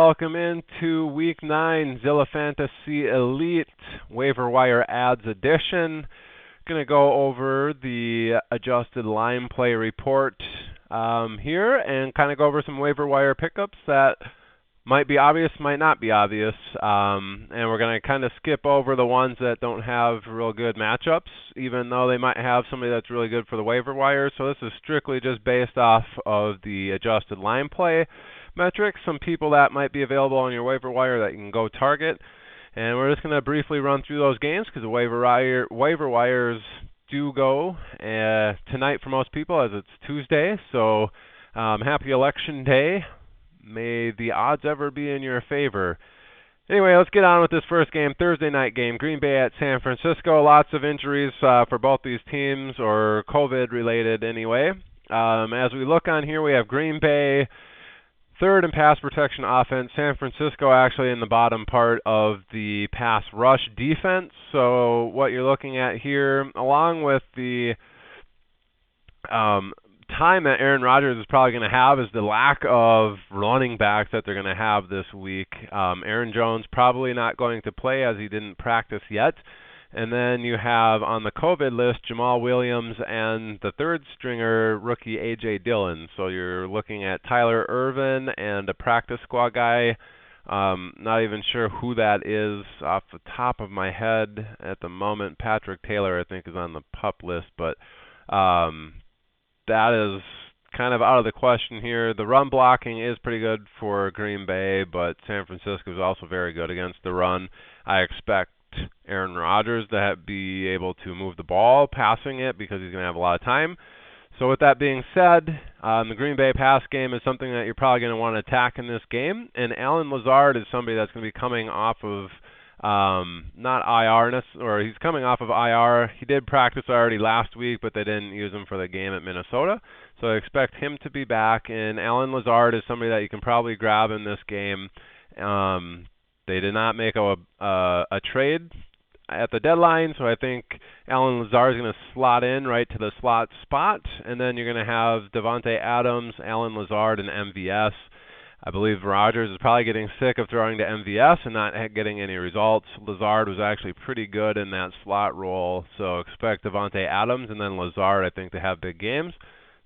welcome into Week 9 Zilla Fantasy Elite Waiver Wire Ads Edition. Going to go over the adjusted line play report here and kind of go over some waiver wire pickups that might be obvious, might not be obvious. And we're going to kind of skip over the ones that don't have real good matchups, even though they might have somebody that's really good for the waiver wire. So this is strictly just based off of the adjusted line play metrics, some people that might be available on your waiver wire that you can go target. And we're just going to briefly run through those games because the waiver wires do go tonight for most people as it's Tuesday. So happy election day. May the odds ever be in your favor. Anyway, let's get on with this first game, Thursday night game, Green Bay at San Francisco. Lots of injuries for both these teams, or COVID related anyway. As we look on here, we have Green Bay third in pass protection offense, San Francisco actually in the bottom part of the pass rush defense. So what you're looking at here, along with the time that Aaron Rodgers is probably going to have, is the lack of running backs that they're going to have this week. Aaron Jones probably not going to play as he didn't practice yet. And then you have on the COVID list Jamal Williams and the third stringer rookie A.J. Dillon. So you're looking at Tyler Ervin and a practice squad guy. Not even sure who that is off the top of my head at the moment. Patrick Taylor, I think, is on the PUP list, but that is kind of out of the question here. The run blocking is pretty good for Green Bay, but San Francisco is also very good against the run. I expect Aaron Rodgers to be able to move the ball passing it because he's going to have a lot of time. So with that being said, the Green Bay pass game is something that you're probably going to want to attack in this game. And Allen Lazard is somebody that's going to be coming off of not IR, or he's coming off of IR. He did practice already last week, but they didn't use him for the game at Minnesota. So I expect him to be back. And Allen Lazard is somebody that you can probably grab in this game. They did not make a trade at the deadline, so I think Allen Lazard is going to slot in right to the slot spot, and then you're going to have Devontae Adams, Allen Lazard, and MVS. I believe Rodgers is probably getting sick of throwing to MVS and not getting any results. Lazard was actually pretty good in that slot role, so expect Devontae Adams and then Lazard, I think, to have big games.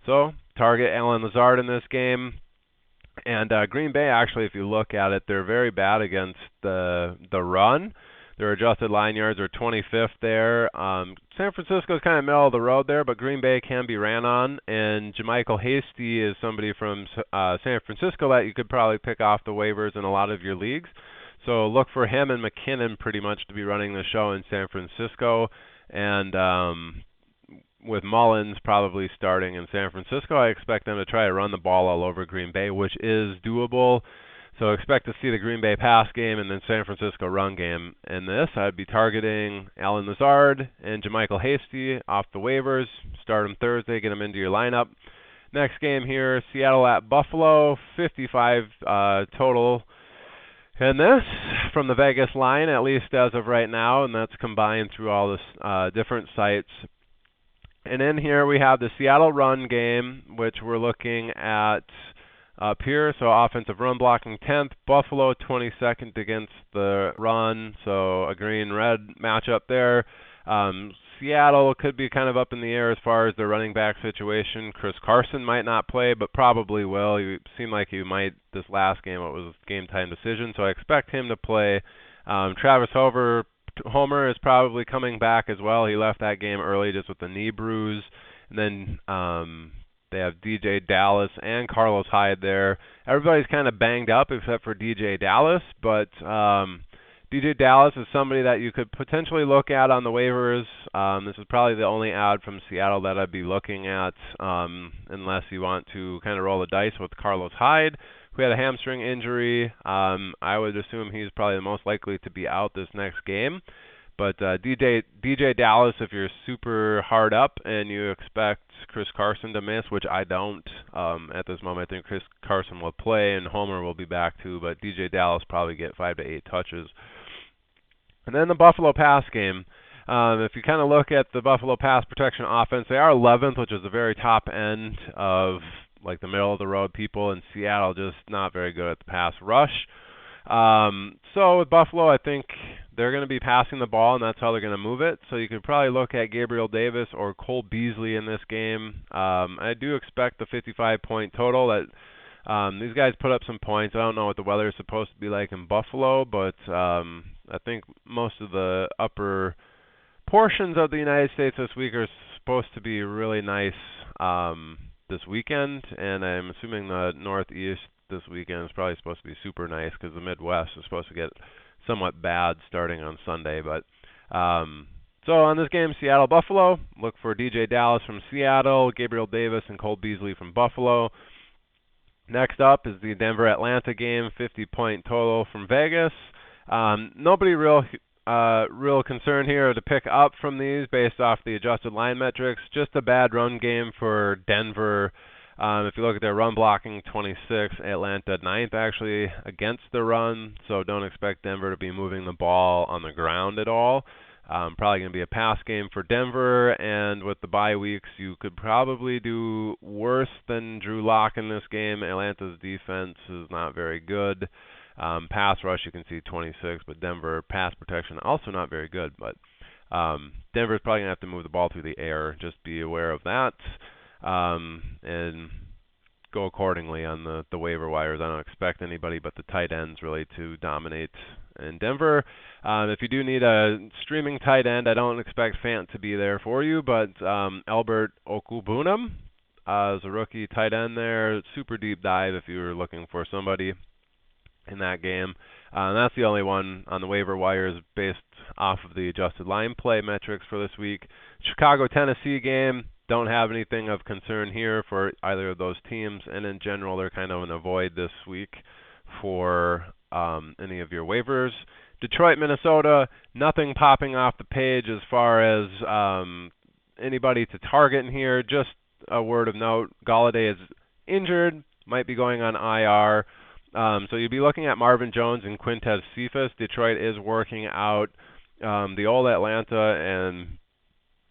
So target Allen Lazard in this game. And Green Bay, actually, if you look at it, they're very bad against the run. Their adjusted line yards are 25th there. San Francisco is kind of middle of the road there, but Green Bay can be ran on. And JaMychal Hasty is somebody from San Francisco that you could probably pick off the waivers in a lot of your leagues. So look for him and McKinnon pretty much to be running the show in San Francisco. And with Mullins probably starting in San Francisco, I expect them to try to run the ball all over Green Bay, which is doable. So expect to see the Green Bay pass game and then San Francisco run game. In this, I'd be targeting Allen Lazard and JaMychal Hasty off the waivers. Start them Thursday, get them into your lineup. Next game here, Seattle at Buffalo, 55 total. And this, from the Vegas line, at least as of right now, and that's combined through all this different sites. And in here we have the Seattle run game, which we're looking at up here. So offensive run blocking 10th, Buffalo 22nd against the run. So a green-red matchup there. Seattle could be kind of up in the air as far as their running back situation. Chris Carson might not play, but probably will. He seemed like he might this last game. It was a game-time decision, so I expect him to play. Travis Homer is probably coming back as well. He left that game early just with the knee bruise. And then they have DJ Dallas and Carlos Hyde there. Everybody's kind of banged up except for DJ Dallas, but DJ Dallas is somebody that you could potentially look at on the waivers. This is probably the only ad from Seattle that I'd be looking at unless you want to kind of roll the dice with Carlos Hyde, who had a hamstring injury. I would assume he's probably the most likely to be out this next game. But DJ Dallas, if you're super hard up and you expect Chris Carson to miss, which I don't at this moment, I think Chris Carson will play and Homer will be back too, but DJ Dallas probably get 5 to 8 touches. And then the Buffalo pass game. If you kind of look at the Buffalo pass protection offense, they are 11th, which is the very top end of like the middle of the road people, and Seattle just not very good at the pass rush. So with Buffalo, I think they're going to be passing the ball, and that's how they're going to move it. So you could probably look at Gabriel Davis or Cole Beasley in this game. I do expect the 55-point total. That these guys put up some points. I don't know what the weather is supposed to be like in Buffalo, but I think most of the upper portions of the United States this week are supposed to be really nice this weekend, and I'm assuming the Northeast this weekend is probably supposed to be super nice because the Midwest is supposed to get somewhat bad starting on Sunday. But so on this game, Seattle-Buffalo, look for DJ Dallas from Seattle, Gabriel Davis and Cole Beasley from Buffalo. Next up is the Denver-Atlanta game, 50-point total from Vegas. Nobody real concern here to pick up from these based off the adjusted line metrics. Just a bad run game for Denver. If you look at their run blocking, 26, Atlanta 9th actually against the run, so don't expect Denver to be moving the ball on the ground at all. Probably going to be a pass game for Denver, and with the bye weeks, you could probably do worse than Drew Lock in this game. Atlanta's defense is not very good. Pass rush, you can see 26, but Denver pass protection also not very good. But Denver's probably going to have to move the ball through the air. Just be aware of that, and go accordingly on the waiver wires. I don't expect anybody but the tight ends really to dominate in Denver. If you do need a streaming tight end, I don't expect Fant to be there for you, but Albert Okubunam is a rookie tight end there. Super deep dive if you were looking for somebody in that game. And that's the only one on the waiver wires based off of the adjusted line play metrics for this week. Chicago-Tennessee game, don't have anything of concern here for either of those teams, and in general they're kind of an avoid this week for any of your waivers. Detroit-Minnesota, nothing popping off the page as far as anybody to target in here. Just a word of note, Golladay is injured, might be going on IR. So you'd be looking at Marvin Jones and Quintez Cephas. Detroit is working out the old Atlanta and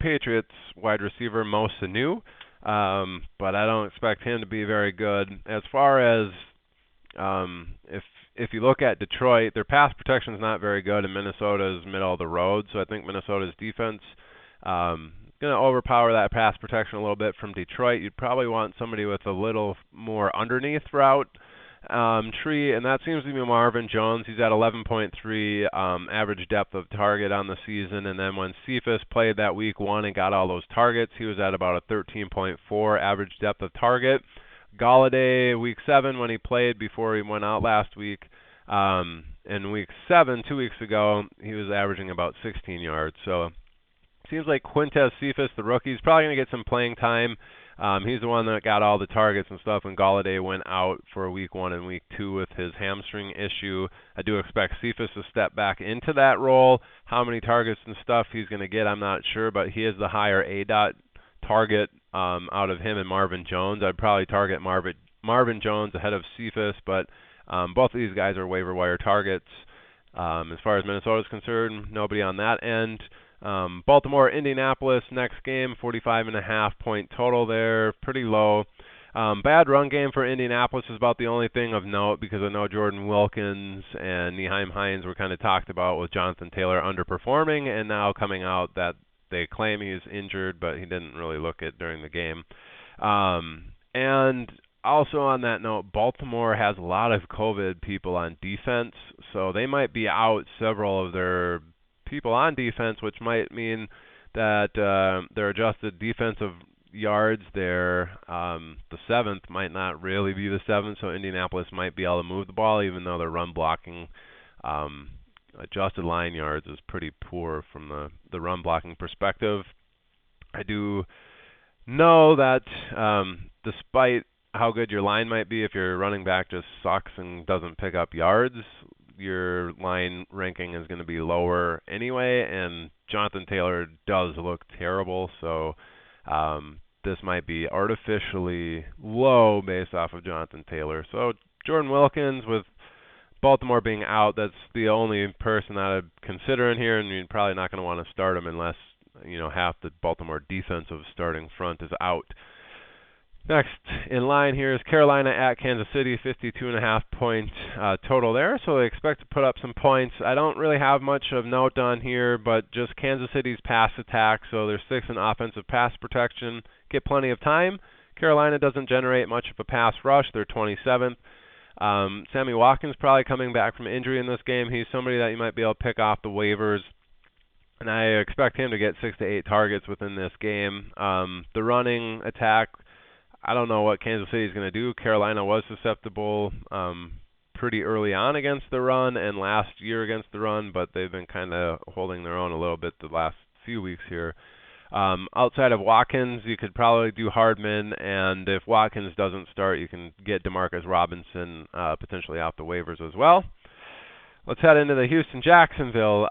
Patriots wide receiver Mo Sanu, but I don't expect him to be very good. As far as if you look at Detroit, their pass protection is not very good, and Minnesota's middle of the road. So I think Minnesota's defense going to overpower that pass protection a little bit from Detroit. You'd probably want somebody with a little more underneath route tree, and that seems to be Marvin Jones. He's at 11.3 average depth of target on the season, and then when Cephas played that week 1 and got all those targets, he was at about a 13.4 average depth of target. Golladay, week 7 when he played before he went out last week, in week 7, 2 weeks ago, he was averaging about 16 yards. So it seems like Quintez Cephas, the rookie, is probably going to get some playing time. He's the one that got all the targets and stuff when Golladay went out for week 1 and week 2 with his hamstring issue. I do expect Cephas to step back into that role. How many targets and stuff he's going to get, I'm not sure, but he is the higher ADOT target out of him and Marvin Jones. I'd probably target Marvin Jones ahead of Cephas, but both of these guys are waiver wire targets. As far as Minnesota is concerned, nobody on that end. Baltimore, Indianapolis, next game, 45.5 point total there, pretty low. Bad run game for Indianapolis is about the only thing of note because I know Jordan Wilkins and Nyheim Hines were kind of talked about with Jonathan Taylor underperforming, and now coming out that they claim he's injured, but he didn't really look it during the game. And also on that note, Baltimore has a lot of COVID people on defense, so they might be out several of their people on defense, which might mean that their adjusted defensive yards there, the 7th might not really be the 7th, so Indianapolis might be able to move the ball, even though their run blocking adjusted line yards is pretty poor from the run blocking perspective. I do know that despite how good your line might be, if your running back just sucks and doesn't pick up yards, your line ranking is going to be lower anyway, and Jonathan Taylor does look terrible, so this might be artificially low based off of Jonathan Taylor. So Jordan Wilkins, with Baltimore being out, that's the only person that I'd consider in here, and you're probably not going to want to start him unless half the Baltimore defensive starting front is out. Next in line here is Carolina at Kansas City, 52.5 point total there. So they expect to put up some points. I don't really have much of note on here, but just Kansas City's pass attack. So they're sixth in offensive pass protection, get plenty of time. Carolina doesn't generate much of a pass rush. They're 27th. Sammy Watkins probably coming back from injury in this game. He's somebody that you might be able to pick off the waivers, and I expect him to get 6 to 8 targets within this game. The running attack, I don't know what Kansas City is going to do. Carolina was susceptible pretty early on against the run and last year against the run, but they've been kind of holding their own a little bit the last few weeks here. Outside of Watkins, you could probably do Hardman, and if Watkins doesn't start, you can get Demarcus Robinson potentially off the waivers as well. Let's head into the Houston-Jacksonville.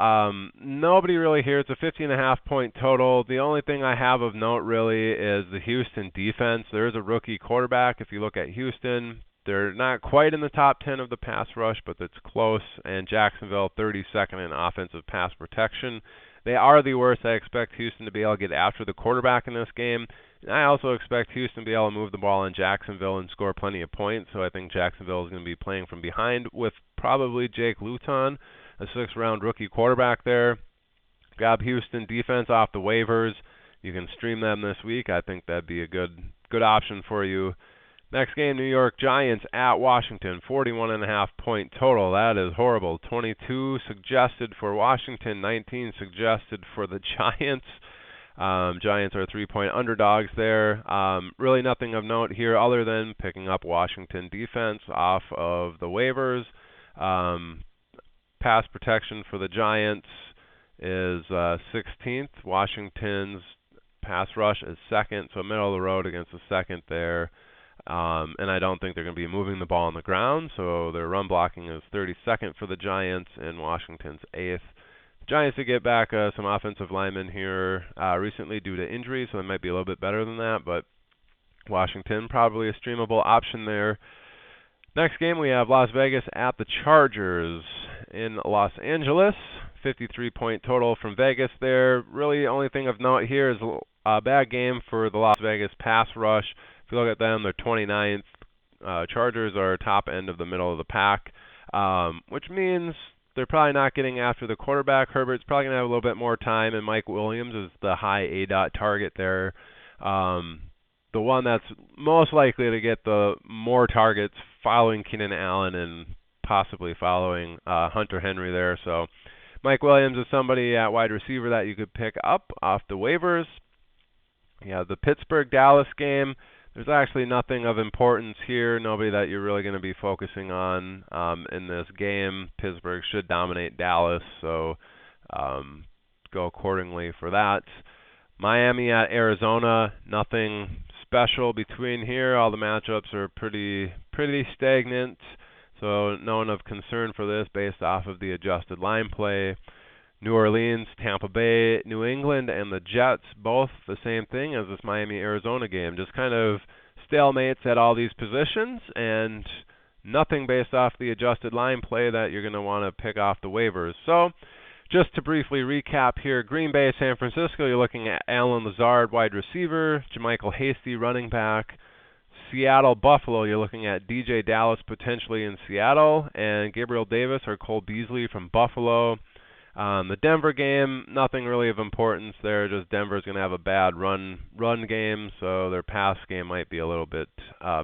Nobody really here. It's a 50.5 point total. The only thing I have of note really is the Houston defense. There is a rookie quarterback. If you look at Houston, they're not quite in the top 10 of the pass rush, but it's close. And Jacksonville, 32nd in offensive pass protection. They are the worst. I expect Houston to be able to get after the quarterback in this game. And I also expect Houston to be able to move the ball in Jacksonville and score plenty of points. So I think Jacksonville is going to be playing from behind with probably Jake Luton, a 6th-round rookie quarterback there. Grab Houston defense off the waivers. You can stream them this week. I think that'd be a good option for you. Next game, New York Giants at Washington, 41.5 point total. That is horrible. 22 suggested for Washington, 19 suggested for the Giants. Giants are 3-point underdogs there. Really nothing of note here other than picking up Washington defense off of the waivers. Pass protection for the Giants is 16th. Washington's pass rush is 2nd, so middle of the road against the 2nd there. And I don't think they're going to be moving the ball on the ground, so their run blocking is 32nd for the Giants, and Washington's 8th. Giants to get back some offensive linemen here recently due to injury, so they might be a little bit better than that, but Washington probably a streamable option there. Next game, we have Las Vegas at the Chargers in Los Angeles. 53-point total from Vegas there. Really, only thing of note here is a bad game for the Las Vegas pass rush. If you look at them, they're 29th. Chargers are top end of the middle of the pack, which means they're probably not getting after the quarterback. Herbert's probably going to have a little bit more time, and Mike Williams is the high A-dot target there. The one that's most likely to get the more targets following Keenan Allen and possibly following Hunter Henry there. So Mike Williams is somebody at wide receiver that you could pick up off the waivers. Yeah, the Pittsburgh-Dallas game, there's actually nothing of importance here, nobody that you're really going to be focusing on in this game. Pittsburgh should dominate Dallas, so go accordingly for that. Miami at Arizona, nothing special between here. All the matchups are pretty stagnant, so no one of concern for this based off of the adjusted line play. New Orleans, Tampa Bay, New England, and the Jets, both the same thing as this Miami-Arizona game. Just kind of stalemates at all these positions, and nothing based off the adjusted line play that you're going to want to pick off the waivers. So, just to briefly recap here, Green Bay, San Francisco, you're looking at Allen Lazard, wide receiver, JaMychal Hasty, running back. Seattle, Buffalo, you're looking at DJ Dallas potentially in Seattle, and Gabriel Davis or Cole Beasley from Buffalo. The Denver game, nothing really of importance there. Just Denver's going to have a bad run game, so their pass game might be a little bit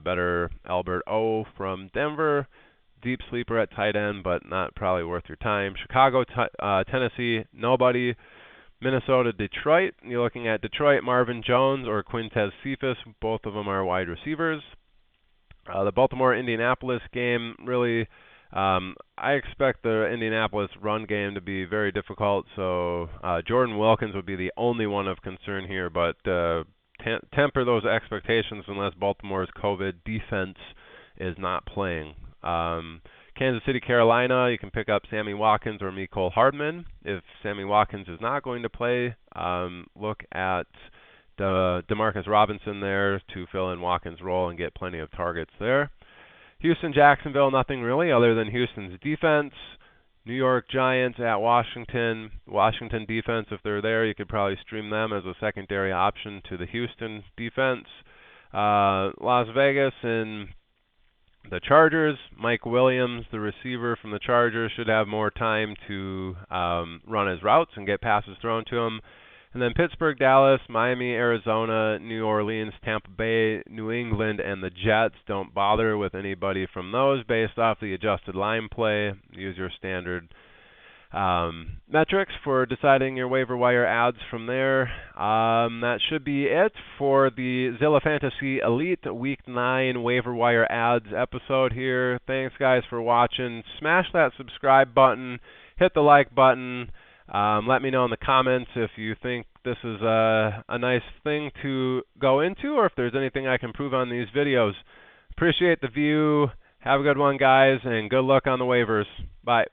better. Albert O from Denver, deep sleeper at tight end, but not probably worth your time. Chicago, Tennessee, nobody. Minnesota, Detroit, you're looking at Detroit, Marvin Jones or Quintez Cephas. Both of them are wide receivers. The Baltimore-Indianapolis game, really, I expect the Indianapolis run game to be very difficult, so Jordan Wilkins would be the only one of concern here, but temper those expectations unless Baltimore's COVID defense is not playing. Kansas City, Carolina, you can pick up Sammy Watkins or Mecole Hardman. If Sammy Watkins is not going to play, look at Demarcus Robinson there to fill in Watkins' role and get plenty of targets there. Houston, Jacksonville, nothing really other than Houston's defense. New York Giants at Washington. Washington defense, if they're there, you could probably stream them as a secondary option to the Houston defense. Las Vegas and the Chargers. Mike Williams, the receiver from the Chargers, should have more time to run his routes and get passes thrown to him. And then Pittsburgh, Dallas, Miami, Arizona, New Orleans, Tampa Bay, New England, and the Jets. Don't bother with anybody from those based off the adjusted line play. Use your standard metrics for deciding your waiver wire adds from there. That should be it for the Zilla Fantasy Elite Week 9 waiver wire adds episode here. Thanks, guys, for watching. Smash that subscribe button. Hit the like button. Let me know in the comments if you think this is a nice thing to go into or if there's anything I can improve on these videos. Appreciate the view. Have a good one, guys, and good luck on the waivers. Bye.